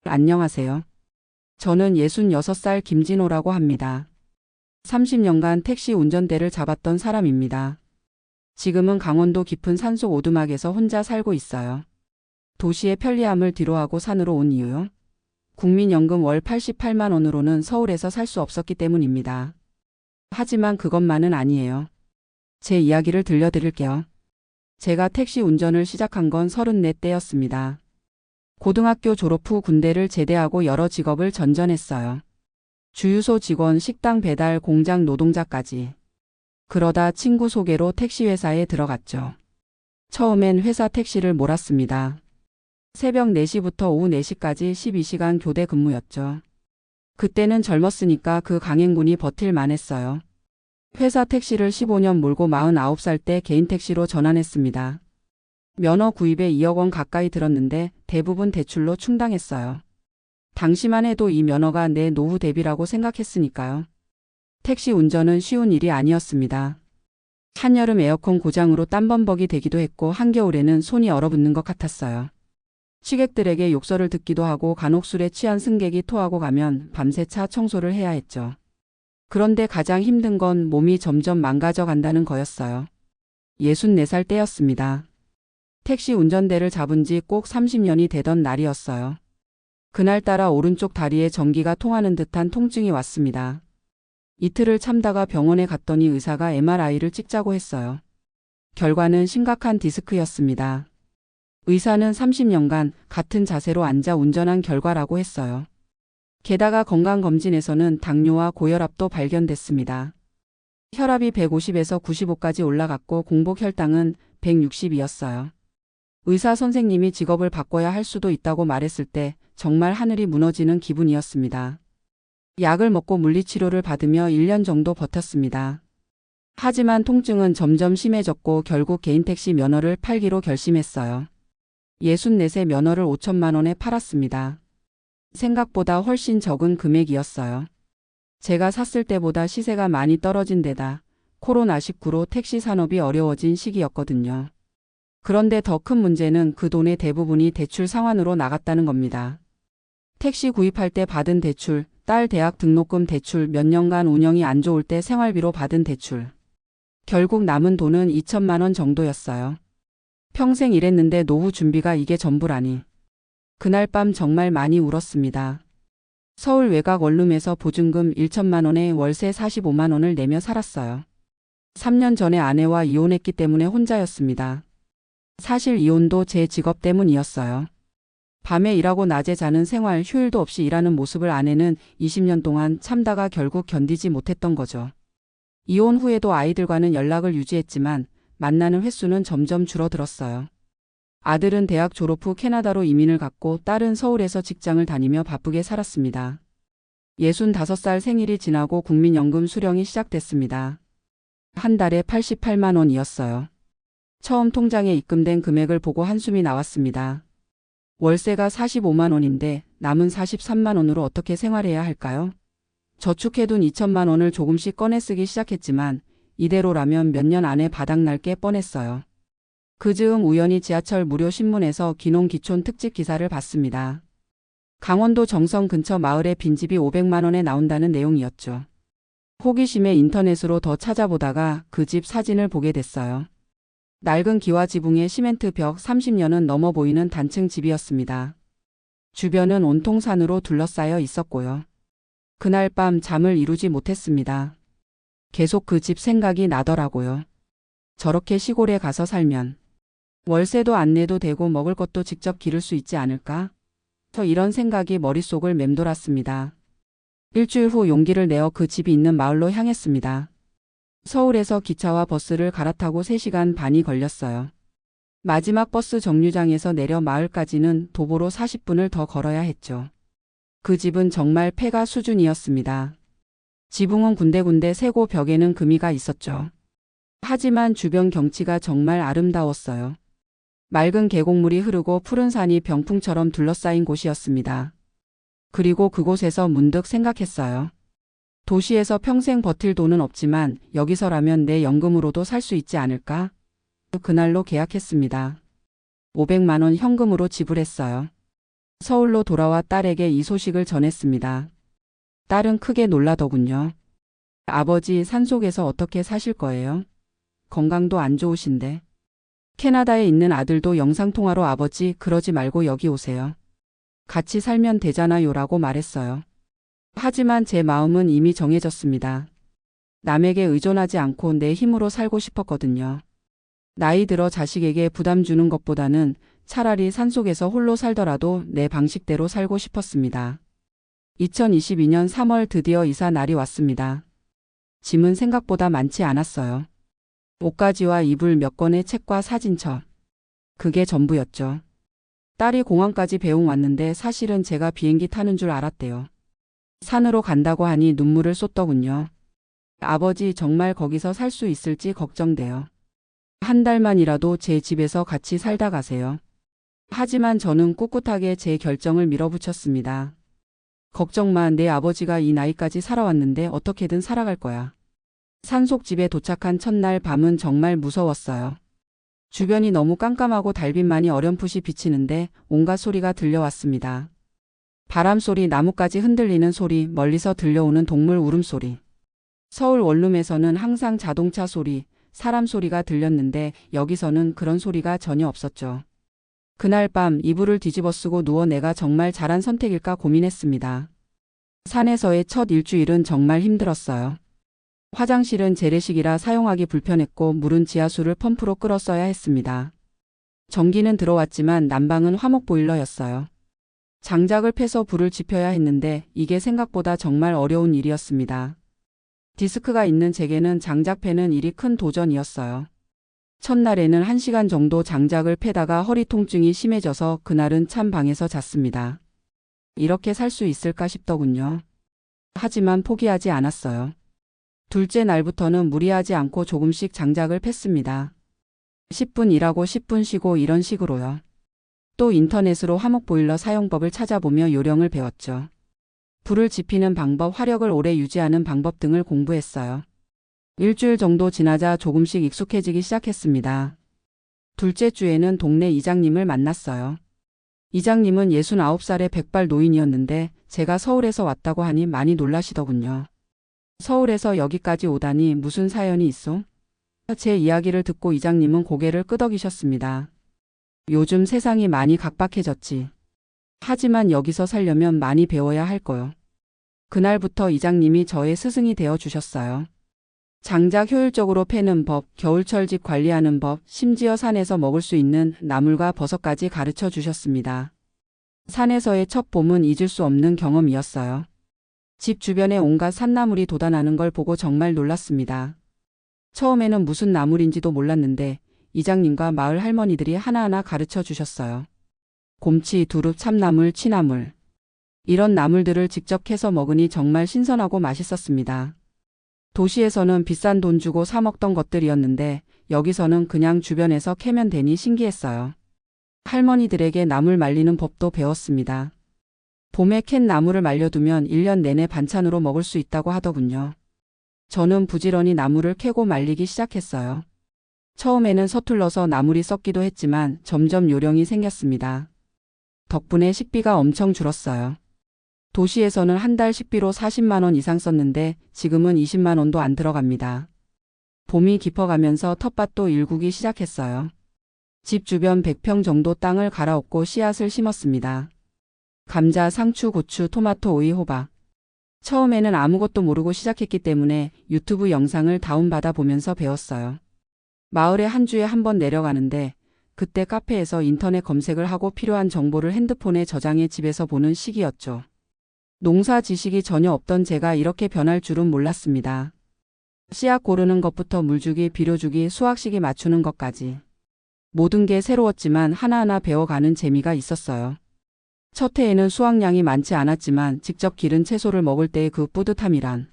안녕하세요. 저는 66살 김진호라고 합니다. 30년간 택시 운전대를 잡았던 사람입니다. 지금은 강원도 깊은 산속 오두막에서 혼자 살고 있어요. 도시의 편리함을 뒤로하고 산으로 온 이유요? 국민연금 월 88만 원으로는 서울에서 살 수 없었기 때문입니다. 하지만 그것만은 아니에요. 제 이야기를 들려드릴게요. 제가 택시 운전을 시작한 건 34때였습니다. 고등학교 졸업 후 군대를 제대하고 여러 직업을 전전했어요. 주유소 직원, 식당 배달, 공장 노동자까지. 그러다 친구 소개로 택시 회사에 들어갔죠. 처음엔 회사 택시를 몰았습니다. 새벽 4시부터 오후 4시까지 12시간 교대 근무였죠. 그때는 젊었으니까 그 강행군이 버틸만 했어요. 회사 택시를 15년 몰고 49살 때 개인 택시로 전환했습니다. 면허 구입에 2억 원 가까이 들었는데 대부분 대출로 충당했어요. 당시만 해도 이 면허가 내 노후 대비라고 생각했으니까요. 택시 운전은 쉬운 일이 아니었습니다. 한여름 에어컨 고장으로 땀범벅이 되기도 했고 한겨울에는 손이 얼어붙는 것 같았어요. 취객들에게 욕설을 듣기도 하고 간혹 술에 취한 승객이 토하고 가면 밤새 차 청소를 해야 했죠. 그런데 가장 힘든 건 몸이 점점 망가져 간다는 거였어요. 64살 때였습니다. 택시 운전대를 잡은 지 꼭 30년이 되던 날이었어요. 그날따라 오른쪽 다리에 전기가 통하는 듯한 통증이 왔습니다. 이틀을 참다가 병원에 갔더니 의사가 MRI를 찍자고 했어요. 결과는 심각한 디스크였습니다. 의사는 30년간 같은 자세로 앉아 운전한 결과라고 했어요. 게다가 건강검진에서는 당뇨와 고혈압도 발견됐습니다. 혈압이 150에서 95까지 올라갔고 공복 혈당은 160이었어요. 의사 선생님이 직업을 바꿔야 할 수도 있다고 말했을 때 정말 하늘이 무너지는 기분이었습니다. 약을 먹고 물리치료를 받으며 1년 정도 버텼습니다. 하지만 통증은 점점 심해졌고 결국 개인택시 면허를 팔기로 결심했어요. 64세 면허를 5천만 원에 팔았습니다. 생각보다 훨씬 적은 금액이었어요. 제가 샀을 때보다 시세가 많이 떨어진 데다 코로나19로 택시 산업이 어려워진 시기였거든요. 그런데 더 큰 문제는 그 돈의 대부분이 대출 상환으로 나갔다는 겁니다. 택시 구입할 때 받은 대출, 딸 대학 등록금 대출, 몇 년간 운영이 안 좋을 때 생활비로 받은 대출. 결국 남은 돈은 2천만 원 정도였어요. 평생 일했는데 노후 준비가 이게 전부라니. 그날 밤 정말 많이 울었습니다. 서울 외곽 원룸에서 보증금 1천만 원에 월세 45만 원을 내며 살았어요. 3년 전에 아내와 이혼했기 때문에 혼자였습니다. 사실 이혼도 제 직업 때문이었어요. 밤에 일하고 낮에 자는 생활, 휴일도 없이 일하는 모습을 아내는 20년 동안 참다가 결국 견디지 못했던 거죠. 이혼 후에도 아이들과는 연락을 유지했지만 만나는 횟수는 점점 줄어들었어요. 아들은 대학 졸업 후 캐나다로 이민을 갔고 딸은 서울에서 직장을 다니며 바쁘게 살았습니다. 65살 생일이 지나고 국민연금 수령이 시작됐습니다. 한 달에 88만 원이었어요. 처음 통장에 입금된 금액을 보고 한숨이 나왔습니다. 월세가 45만 원인데 남은 43만 원으로 어떻게 생활해야 할까요? 저축해둔 2천만 원을 조금씩 꺼내 쓰기 시작했지만 이대로라면 몇 년 안에 바닥날 게 뻔했어요. 그 즈음 우연히 지하철 무료 신문에서 귀농귀촌 특집 기사를 봤습니다. 강원도 정선 근처 마을에 빈집이 500만 원에 나온다는 내용이었죠. 호기심에 인터넷으로 더 찾아보다가 그 집 사진을 보게 됐어요. 낡은 기와 지붕에 시멘트 벽 30년은 넘어 보이는 단층 집이었습니다. 주변은 온통 산으로 둘러싸여 있었고요. 그날 밤 잠을 이루지 못했습니다. 계속 그 집 생각이 나더라고요. 저렇게 시골에 가서 살면 월세도 안 내도 되고 먹을 것도 직접 기를 수 있지 않을까? 저 이런 생각이 머릿속을 맴돌았습니다. 일주일 후 용기를 내어 그 집이 있는 마을로 향했습니다. 서울에서 기차와 버스를 갈아타고 3시간 반이 걸렸어요. 마지막 버스 정류장에서 내려 마을까지는 도보로 40분을 더 걸어야 했죠. 그 집은 정말 폐가 수준이었습니다. 지붕은 군데군데 새고 벽에는 금이가 있었죠. 하지만 주변 경치가 정말 아름다웠어요. 맑은 계곡물이 흐르고 푸른 산이 병풍처럼 둘러싸인 곳이었습니다. 그리고 그곳에서 문득 생각했어요. 도시에서 평생 버틸 돈은 없지만 여기서라면 내 연금으로도 살 수 있지 않을까? 그날로 계약했습니다. 500만 원 현금으로 지불했어요. 서울로 돌아와 딸에게 이 소식을 전했습니다. 딸은 크게 놀라더군요. 아버지 산속에서 어떻게 사실 거예요? 건강도 안 좋으신데. 캐나다에 있는 아들도 영상통화로 아버지 그러지 말고 여기 오세요. 같이 살면 되잖아요 라고 말했어요. 하지만 제 마음은 이미 정해졌습니다. 남에게 의존하지 않고 내 힘으로 살고 싶었거든요. 나이 들어 자식에게 부담 주는 것보다는 차라리 산속에서 홀로 살더라도 내 방식대로 살고 싶었습니다. 2022년 3월 드디어 이사 날이 왔습니다. 짐은 생각보다 많지 않았어요. 옷가지와 이불 몇 권의 책과 사진첩. 그게 전부였죠. 딸이 공항까지 배웅 왔는데 사실은 제가 비행기 타는 줄 알았대요. 산으로 간다고 하니 눈물을 쏟더군요. 아버지 정말 거기서 살 수 있을지 걱정돼요. 한 달만이라도 제 집에서 같이 살다 가세요. 하지만 저는 꿋꿋하게 제 결정을 밀어붙였습니다. 걱정 마, 내 아버지가 이 나이까지 살아왔는데 어떻게든 살아갈 거야. 산속집에 도착한 첫날 밤은 정말 무서웠어요. 주변이 너무 깜깜하고 달빛만이 어렴풋이 비치는데 온갖 소리가 들려왔습니다. 바람 소리, 나뭇가지 흔들리는 소리, 멀리서 들려오는 동물 울음소리. 서울 원룸에서는 항상 자동차 소리, 사람 소리가 들렸는데 여기서는 그런 소리가 전혀 없었죠. 그날 밤 이불을 뒤집어 쓰고 누워 내가 정말 잘한 선택일까 고민했습니다. 산에서의 첫 일주일은 정말 힘들었어요. 화장실은 재래식이라 사용하기 불편했고 물은 지하수를 펌프로 끌어 써야 했습니다. 전기는 들어왔지만 난방은 화목 보일러였어요. 장작을 패서 불을 지펴야 했는데 이게 생각보다 정말 어려운 일이었습니다. 디스크가 있는 제게는 장작 패는 일이 큰 도전이었어요. 첫날에는 1시간 정도 장작을 패다가 허리 통증이 심해져서 그날은 참 방에서 잤습니다. 이렇게 살 수 있을까 싶더군요. 하지만 포기하지 않았어요. 둘째 날부터는 무리하지 않고 조금씩 장작을 팼습니다. 10분 일하고 10분 쉬고 이런 식으로요. 또 인터넷으로 화목보일러 사용법을 찾아보며 요령을 배웠죠. 불을 지피는 방법, 화력을 오래 유지하는 방법 등을 공부했어요. 일주일 정도 지나자 조금씩 익숙해지기 시작했습니다. 둘째 주에는 동네 이장님을 만났어요. 이장님은 69살의 백발 노인이었는데 제가 서울에서 왔다고 하니 많이 놀라시더군요. 서울에서 여기까지 오다니 무슨 사연이 있어? 제 이야기를 듣고 이장님은 고개를 끄덕이셨습니다. 요즘 세상이 많이 각박해졌지. 하지만 여기서 살려면 많이 배워야 할 거요. 그날부터 이장님이 저의 스승이 되어 주셨어요. 장작 효율적으로 패는 법, 겨울철 집 관리하는 법, 심지어 산에서 먹을 수 있는 나물과 버섯까지 가르쳐 주셨습니다. 산에서의 첫 봄은 잊을 수 없는 경험이었어요. 집 주변에 온갖 산나물이 돋아나는 걸 보고 정말 놀랐습니다. 처음에는 무슨 나물인지도 몰랐는데 이장님과 마을 할머니들이 하나하나 가르쳐 주셨어요. 곰치, 두릅, 참나물, 취나물. 이런 나물들을 직접 캐서 먹으니 정말 신선하고 맛있었습니다. 도시에서는 비싼 돈 주고 사 먹던 것들이었는데 여기서는 그냥 주변에서 캐면 되니 신기했어요. 할머니들에게 나물 말리는 법도 배웠습니다. 봄에 캔 나물을 말려두면 1년 내내 반찬으로 먹을 수 있다고 하더군요. 저는 부지런히 나물을 캐고 말리기 시작했어요. 처음에는 서툴러서 나물이 썩기도 했지만 점점 요령이 생겼습니다. 덕분에 식비가 엄청 줄었어요. 도시에서는 한 달 식비로 40만 원 이상 썼는데 지금은 20만 원도 안 들어갑니다. 봄이 깊어가면서 텃밭도 일구기 시작했어요. 집 주변 100평 정도 땅을 갈아엎고 씨앗을 심었습니다. 감자, 상추, 고추, 토마토, 오이, 호박. 처음에는 아무것도 모르고 시작했기 때문에 유튜브 영상을 다운받아 보면서 배웠어요. 마을에 한 주에 한 번 내려가는데 그때 카페에서 인터넷 검색을 하고 필요한 정보를 핸드폰에 저장해 집에서 보는 시기였죠. 농사 지식이 전혀 없던 제가 이렇게 변할 줄은 몰랐습니다. 씨앗 고르는 것부터 물주기, 비료주기, 수확시기 맞추는 것까지. 모든 게 새로웠지만 하나하나 배워가는 재미가 있었어요. 첫 해에는 수확량이 많지 않았지만 직접 기른 채소를 먹을 때의 그 뿌듯함이란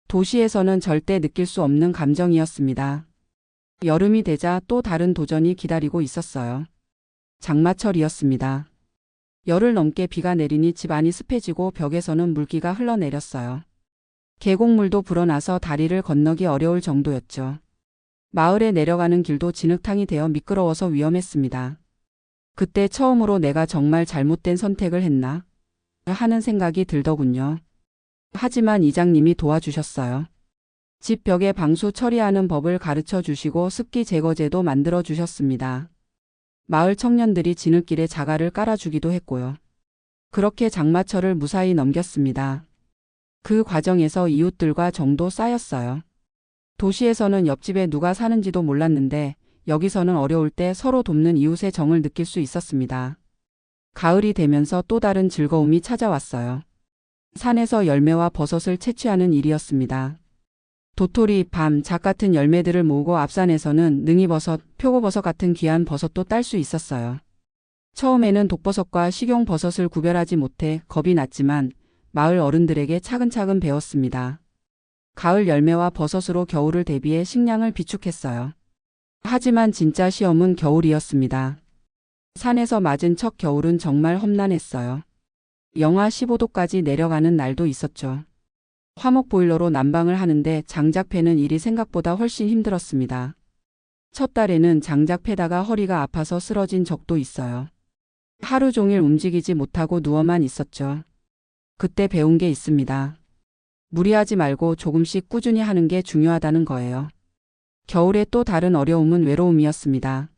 도시에서는 절대 느낄 수 없는 감정이었습니다. 여름이 되자 또 다른 도전이 기다리고 있었어요. 장마철이었습니다. 열흘 넘게 비가 내리니 집안이 습해지고 벽에서는 물기가 흘러내렸어요. 계곡물도 불어나서 다리를 건너기 어려울 정도였죠. 마을에 내려가는 길도 진흙탕이 되어 미끄러워서 위험했습니다. 그때 처음으로 내가 정말 잘못된 선택을 했나 하는 생각이 들더군요. 하지만 이장님이 도와주셨어요. 집 벽에 방수 처리하는 법을 가르쳐 주시고 습기 제거제도 만들어 주셨습니다. 마을 청년들이 지름길에 자갈을 깔아주기도 했고요. 그렇게 장마철을 무사히 넘겼습니다. 그 과정에서 이웃들과 정도 쌓였어요. 도시에서는 옆집에 누가 사는지도 몰랐는데 여기서는 어려울 때 서로 돕는 이웃의 정을 느낄 수 있었습니다. 가을이 되면서 또 다른 즐거움이 찾아왔어요. 산에서 열매와 버섯을 채취하는 일이었습니다. 도토리, 밤, 작 같은 열매들을 모으고 앞산에서는 능이버섯, 표고버섯 같은 귀한 버섯도 딸 수 있었어요. 처음에는 독버섯과 식용버섯을 구별하지 못해 겁이 났지만 마을 어른들에게 차근차근 배웠습니다. 가을 열매와 버섯으로 겨울을 대비해 식량을 비축했어요. 하지만 진짜 시험은 겨울이었습니다. 산에서 맞은 첫 겨울은 정말 험난했어요. 영하 15도까지 내려가는 날도 있었죠. 화목 보일러로 난방을 하는데 장작 패는 일이 생각보다 훨씬 힘들었습니다. 첫 달에는 장작 패다가 허리가 아파서 쓰러진 적도 있어요. 하루 종일 움직이지 못하고 누워만 있었죠. 그때 배운 게 있습니다. 무리하지 말고 조금씩 꾸준히 하는 게 중요하다는 거예요. 겨울에 또 다른 어려움은 외로움이었습니다.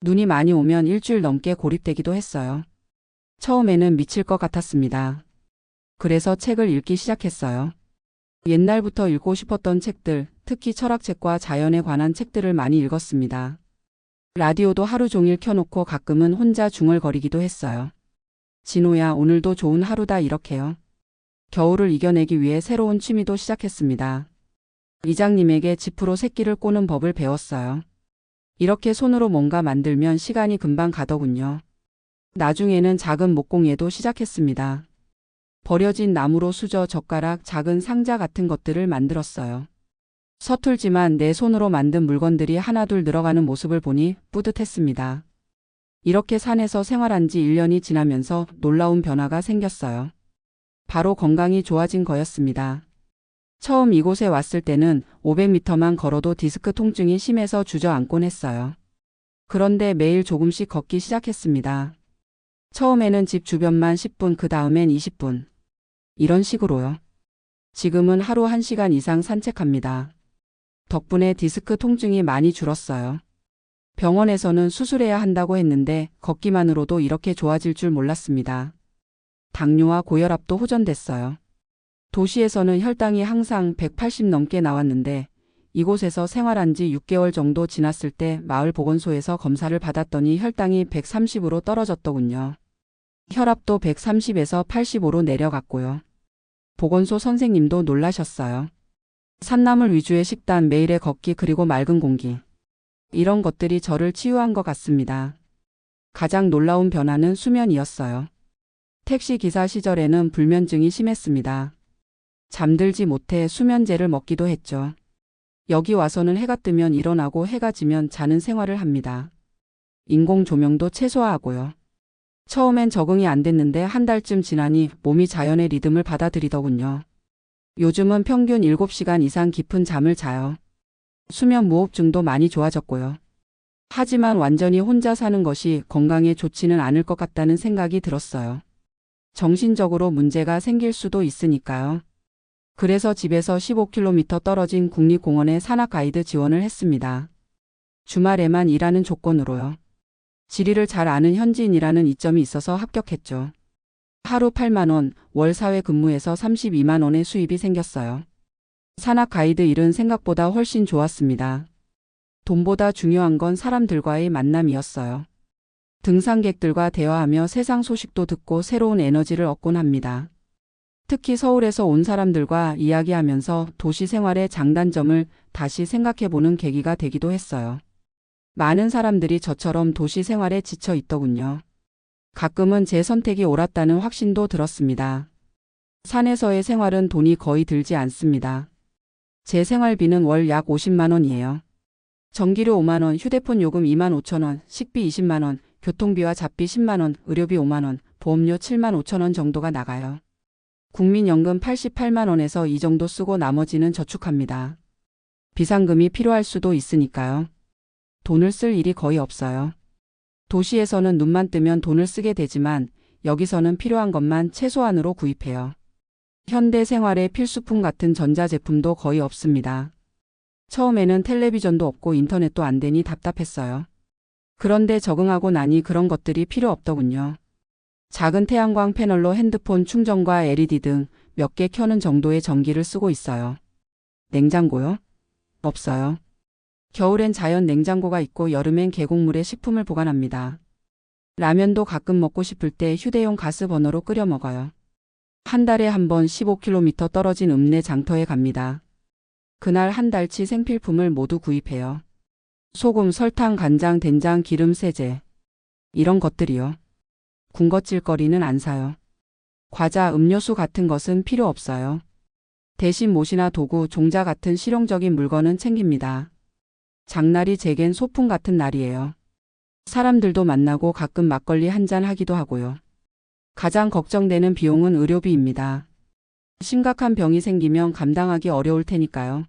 눈이 많이 오면 일주일 넘게 고립되기도 했어요. 처음에는 미칠 것 같았습니다. 그래서 책을 읽기 시작했어요. 옛날부터 읽고 싶었던 책들, 특히 철학책과 자연에 관한 책들을 많이 읽었습니다. 라디오도 하루 종일 켜놓고 가끔은 혼자 중얼거리기도 했어요. 진호야, 오늘도 좋은 하루다 이렇게요. 겨울을 이겨내기 위해 새로운 취미도 시작했습니다. 이장님에게 지프로 새끼를 꼬는 법을 배웠어요. 이렇게 손으로 뭔가 만들면 시간이 금방 가더군요. 나중에는 작은 목공예도 시작했습니다. 버려진 나무로 수저, 젓가락, 작은 상자 같은 것들을 만들었어요. 서툴지만 내 손으로 만든 물건들이 하나둘 늘어가는 모습을 보니 뿌듯했습니다. 이렇게 산에서 생활한 지 1년이 지나면서 놀라운 변화가 생겼어요. 바로 건강이 좋아진 거였습니다. 처음 이곳에 왔을 때는 500m만 걸어도 디스크 통증이 심해서 주저앉곤 했어요. 그런데 매일 조금씩 걷기 시작했습니다. 처음에는 집 주변만 10분, 그 다음엔 20분. 이런 식으로요. 지금은 하루 1시간 이상 산책합니다. 덕분에 디스크 통증이 많이 줄었어요. 병원에서는 수술해야 한다고 했는데 걷기만으로도 이렇게 좋아질 줄 몰랐습니다. 당뇨와 고혈압도 호전됐어요. 도시에서는 혈당이 항상 180 넘게 나왔는데 이곳에서 생활한 지 6개월 정도 지났을 때 마을 보건소에서 검사를 받았더니 혈당이 130으로 떨어졌더군요. 혈압도 130에서 85로 내려갔고요. 보건소 선생님도 놀라셨어요. 산나물 위주의 식단, 매일의 걷기, 그리고 맑은 공기. 이런 것들이 저를 치유한 것 같습니다. 가장 놀라운 변화는 수면이었어요. 택시 기사 시절에는 불면증이 심했습니다. 잠들지 못해 수면제를 먹기도 했죠. 여기 와서는 해가 뜨면 일어나고 해가 지면 자는 생활을 합니다. 인공 조명도 최소화하고요. 처음엔 적응이 안 됐는데 한 달쯤 지나니 몸이 자연의 리듬을 받아들이더군요. 요즘은 평균 7시간 이상 깊은 잠을 자요. 수면 무호흡증도 많이 좋아졌고요. 하지만 완전히 혼자 사는 것이 건강에 좋지는 않을 것 같다는 생각이 들었어요. 정신적으로 문제가 생길 수도 있으니까요. 그래서 집에서 15km 떨어진 국립공원에 산악 가이드 지원을 했습니다. 주말에만 일하는 조건으로요. 지리를 잘 아는 현지인이라는 이점이 있어서 합격했죠. 하루 8만 원, 월 사회 근무에서 32만 원의 수입이 생겼어요. 산악 가이드 일은 생각보다 훨씬 좋았습니다. 돈보다 중요한 건 사람들과의 만남이었어요. 등산객들과 대화하며 세상 소식도 듣고 새로운 에너지를 얻곤 합니다. 특히 서울에서 온 사람들과 이야기하면서 도시 생활의 장단점을 다시 생각해보는 계기가 되기도 했어요. 많은 사람들이 저처럼 도시 생활에 지쳐 있더군요. 가끔은 제 선택이 옳았다는 확신도 들었습니다. 산에서의 생활은 돈이 거의 들지 않습니다. 제 생활비는 월 약 50만 원이에요. 전기료 5만 원, 휴대폰 요금 2만 5천 원, 식비 20만 원, 교통비와 잡비 10만 원, 의료비 5만 원, 보험료 7만 5천 원 정도가 나가요. 국민연금 88만 원에서 이 정도 쓰고 나머지는 저축합니다. 비상금이 필요할 수도 있으니까요. 돈을 쓸 일이 거의 없어요. 도시에서는 눈만 뜨면 돈을 쓰게 되지만 여기서는 필요한 것만 최소한으로 구입해요. 현대 생활의 필수품 같은 전자제품도 거의 없습니다. 처음에는 텔레비전도 없고 인터넷도 안 되니 답답했어요. 그런데 적응하고 나니 그런 것들이 필요 없더군요. 작은 태양광 패널로 핸드폰 충전과 LED 등 몇 개 켜는 정도의 전기를 쓰고 있어요. 냉장고요? 없어요. 겨울엔 자연 냉장고가 있고 여름엔 계곡물에 식품을 보관합니다. 라면도 가끔 먹고 싶을 때 휴대용 가스 버너로 끓여 먹어요. 한 달에 한 번 15km 떨어진 읍내 장터에 갑니다. 그날 한 달치 생필품을 모두 구입해요. 소금, 설탕, 간장, 된장, 기름, 세제. 이런 것들이요. 군것질거리는 안 사요. 과자, 음료수 같은 것은 필요 없어요. 대신 못이나 도구, 종자 같은 실용적인 물건은 챙깁니다. 장날이 제겐 소풍 같은 날이에요. 사람들도 만나고 가끔 막걸리 한잔 하기도 하고요. 가장 걱정되는 비용은 의료비입니다. 심각한 병이 생기면 감당하기 어려울 테니까요.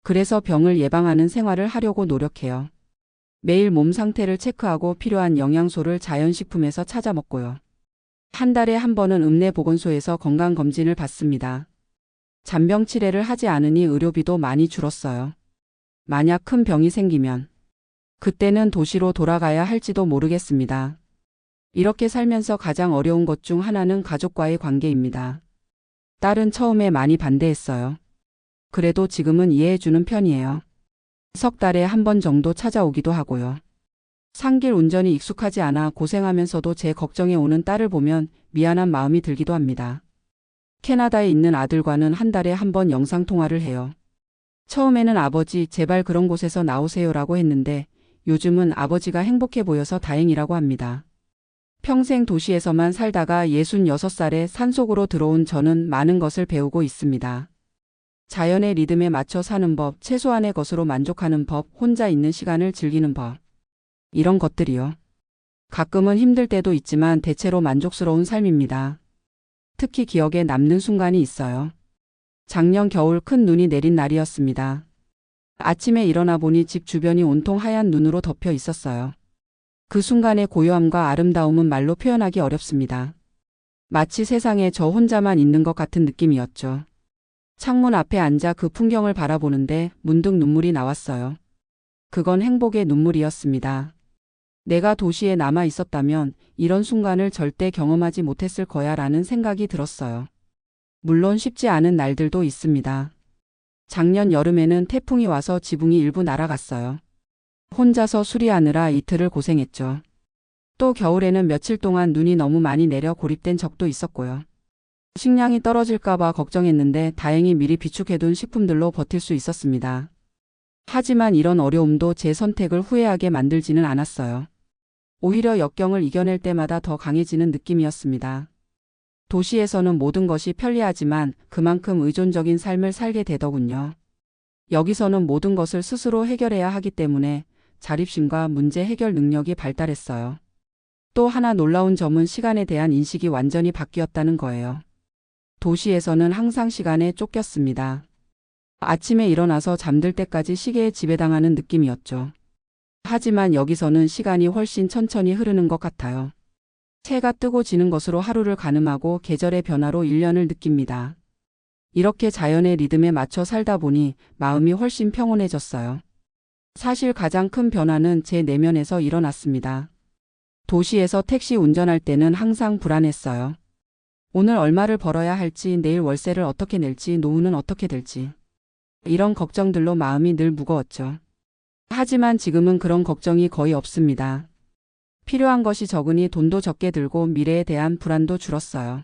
그래서 병을 예방하는 생활을 하려고 노력해요. 매일 몸 상태를 체크하고 필요한 영양소를 자연식품에서 찾아 먹고요. 한 달에 한 번은 읍내 보건소에서 건강검진을 받습니다. 잔병 치레를 하지 않으니 의료비도 많이 줄었어요. 만약 큰 병이 생기면 그때는 도시로 돌아가야 할지도 모르겠습니다. 이렇게 살면서 가장 어려운 것 중 하나는 가족과의 관계입니다. 딸은 처음에 많이 반대했어요. 그래도 지금은 이해해주는 편이에요. 석 달에 한 번 정도 찾아오기도 하고요. 산길 운전이 익숙하지 않아 고생하면서도 제 걱정에 오는 딸을 보면 미안한 마음이 들기도 합니다. 캐나다에 있는 아들과는 한 달에 한 번 영상통화를 해요. 처음에는 아버지 제발 그런 곳에서 나오세요라고 했는데 요즘은 아버지가 행복해 보여서 다행이라고 합니다. 평생 도시에서만 살다가 66살에 산속으로 들어온 저는 많은 것을 배우고 있습니다. 자연의 리듬에 맞춰 사는 법, 최소한의 것으로 만족하는 법, 혼자 있는 시간을 즐기는 법. 이런 것들이요. 가끔은 힘들 때도 있지만 대체로 만족스러운 삶입니다. 특히 기억에 남는 순간이 있어요. 작년 겨울 큰 눈이 내린 날이었습니다. 아침에 일어나 보니 집 주변이 온통 하얀 눈으로 덮여 있었어요. 그 순간의 고요함과 아름다움은 말로 표현하기 어렵습니다. 마치 세상에 저 혼자만 있는 것 같은 느낌이었죠. 창문 앞에 앉아 그 풍경을 바라보는데 문득 눈물이 나왔어요. 그건 행복의 눈물이었습니다. 내가 도시에 남아 있었다면 이런 순간을 절대 경험하지 못했을 거야 라는 생각이 들었어요. 물론 쉽지 않은 날들도 있습니다. 작년 여름에는 태풍이 와서 지붕이 일부 날아갔어요. 혼자서 수리하느라 이틀을 고생했죠. 또 겨울에는 며칠 동안 눈이 너무 많이 내려 고립된 적도 있었고요. 식량이 떨어질까봐 걱정했는데 다행히 미리 비축해둔 식품들로 버틸 수 있었습니다. 하지만 이런 어려움도 제 선택을 후회하게 만들지는 않았어요. 오히려 역경을 이겨낼 때마다 더 강해지는 느낌이었습니다. 도시에서는 모든 것이 편리하지만 그만큼 의존적인 삶을 살게 되더군요. 여기서는 모든 것을 스스로 해결해야 하기 때문에 자립심과 문제 해결 능력이 발달했어요. 또 하나 놀라운 점은 시간에 대한 인식이 완전히 바뀌었다는 거예요. 도시에서는 항상 시간에 쫓겼습니다. 아침에 일어나서 잠들 때까지 시계에 지배당하는 느낌이었죠. 하지만 여기서는 시간이 훨씬 천천히 흐르는 것 같아요. 해가 뜨고 지는 것으로 하루를 가늠하고 계절의 변화로 1년을 느낍니다. 이렇게 자연의 리듬에 맞춰 살다 보니 마음이 훨씬 평온해졌어요. 사실 가장 큰 변화는 제 내면에서 일어났습니다. 도시에서 택시 운전할 때는 항상 불안했어요. 오늘 얼마를 벌어야 할지, 내일 월세를 어떻게 낼지, 노후는 어떻게 될지. 이런 걱정들로 마음이 늘 무거웠죠. 하지만 지금은 그런 걱정이 거의 없습니다. 필요한 것이 적으니 돈도 적게 들고 미래에 대한 불안도 줄었어요.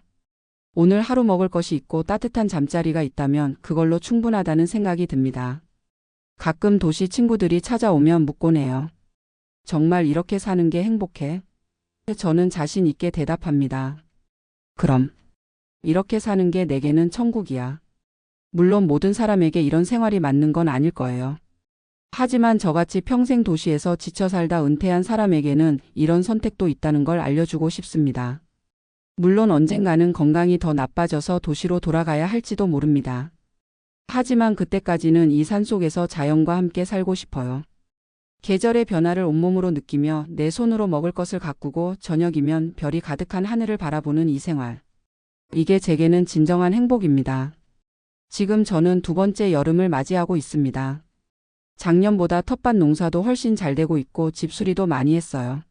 오늘 하루 먹을 것이 있고 따뜻한 잠자리가 있다면 그걸로 충분하다는 생각이 듭니다. 가끔 도시 친구들이 찾아오면 묻곤 해요. 정말 이렇게 사는 게 행복해? 저는 자신 있게 대답합니다. 그럼. 이렇게 사는 게 내게는 천국이야. 물론 모든 사람에게 이런 생활이 맞는 건 아닐 거예요. 하지만 저같이 평생 도시에서 지쳐 살다 은퇴한 사람에게는 이런 선택도 있다는 걸 알려주고 싶습니다. 물론 언젠가는 건강이 더 나빠져서 도시로 돌아가야 할지도 모릅니다. 하지만 그때까지는 이 산속에서 자연과 함께 살고 싶어요. 계절의 변화를 온몸으로 느끼며 내 손으로 먹을 것을 가꾸고 저녁이면 별이 가득한 하늘을 바라보는 이 생활. 이게 제게는 진정한 행복입니다. 지금 저는 두 번째 여름을 맞이하고 있습니다. 작년보다 텃밭 농사도 훨씬 잘 되고 있고 집수리도 많이 했어요.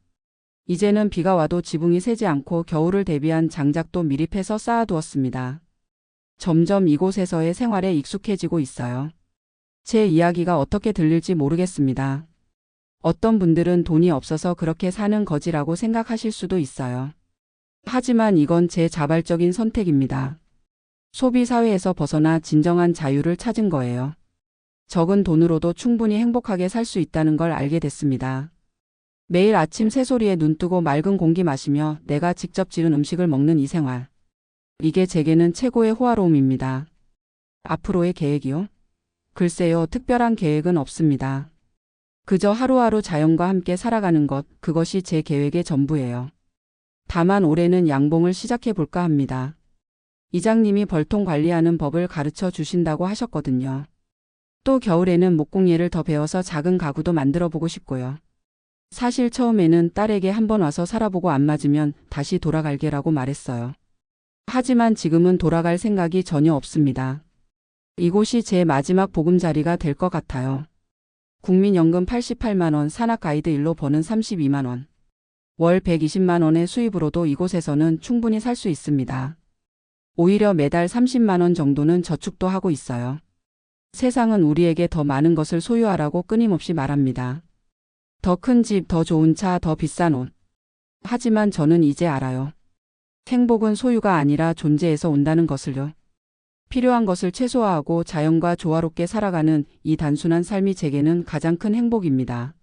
이제는 비가 와도 지붕이 새지 않고 겨울을 대비한 장작도 미리 패서 쌓아두었습니다. 점점 이곳에서의 생활에 익숙해지고 있어요. 제 이야기가 어떻게 들릴지 모르겠습니다. 어떤 분들은 돈이 없어서 그렇게 사는 거지라고 생각하실 수도 있어요. 하지만 이건 제 자발적인 선택입니다. 소비 사회에서 벗어나 진정한 자유를 찾은 거예요. 적은 돈으로도 충분히 행복하게 살 수 있다는 걸 알게 됐습니다. 매일 아침 새소리에 눈뜨고 맑은 공기 마시며 내가 직접 지은 음식을 먹는 이 생활. 이게 제게는 최고의 호화로움입니다. 앞으로의 계획이요? 글쎄요, 특별한 계획은 없습니다. 그저 하루하루 자연과 함께 살아가는 것, 그것이 제 계획의 전부예요. 다만 올해는 양봉을 시작해 볼까 합니다. 이장님이 벌통 관리하는 법을 가르쳐 주신다고 하셨거든요. 또 겨울에는 목공예를 더 배워서 작은 가구도 만들어 보고 싶고요. 사실 처음에는 딸에게 한번 와서 살아보고 안 맞으면 다시 돌아갈게라고 말했어요. 하지만 지금은 돌아갈 생각이 전혀 없습니다. 이곳이 제 마지막 보금자리가 될 것 같아요. 국민연금 88만 원, 산악가이드 일로 버는 32만 원. 월 120만 원의 수입으로도 이곳에서는 충분히 살 수 있습니다. 오히려 매달 30만 원 정도는 저축도 하고 있어요. 세상은 우리에게 더 많은 것을 소유하라고 끊임없이 말합니다. 더 큰 집, 더 좋은 차, 더 비싼 옷. 하지만 저는 이제 알아요. 행복은 소유가 아니라 존재에서 온다는 것을요. 필요한 것을 최소화하고 자연과 조화롭게 살아가는 이 단순한 삶이 제게는 가장 큰 행복입니다.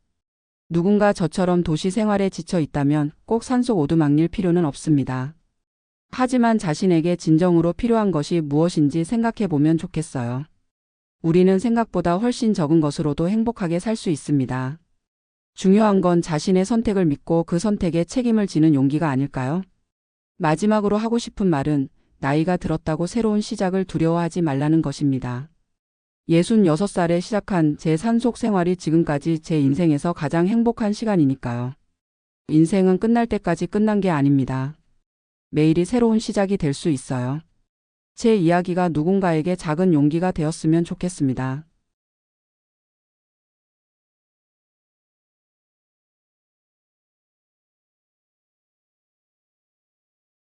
누군가 저처럼 도시 생활에 지쳐 있다면 꼭 산속 오두막일 필요는 없습니다. 하지만 자신에게 진정으로 필요한 것이 무엇인지 생각해 보면 좋겠어요. 우리는 생각보다 훨씬 적은 것으로도 행복하게 살 수 있습니다. 중요한 건 자신의 선택을 믿고 그 선택에 책임을 지는 용기가 아닐까요? 마지막으로 하고 싶은 말은 나이가 들었다고 새로운 시작을 두려워하지 말라는 것입니다. 66살에 시작한 제 산속 생활이 지금까지 제 인생에서 가장 행복한 시간이니까요. 인생은 끝날 때까지 끝난 게 아닙니다. 매일이 새로운 시작이 될 수 있어요. 제 이야기가 누군가에게 작은 용기가 되었으면 좋겠습니다.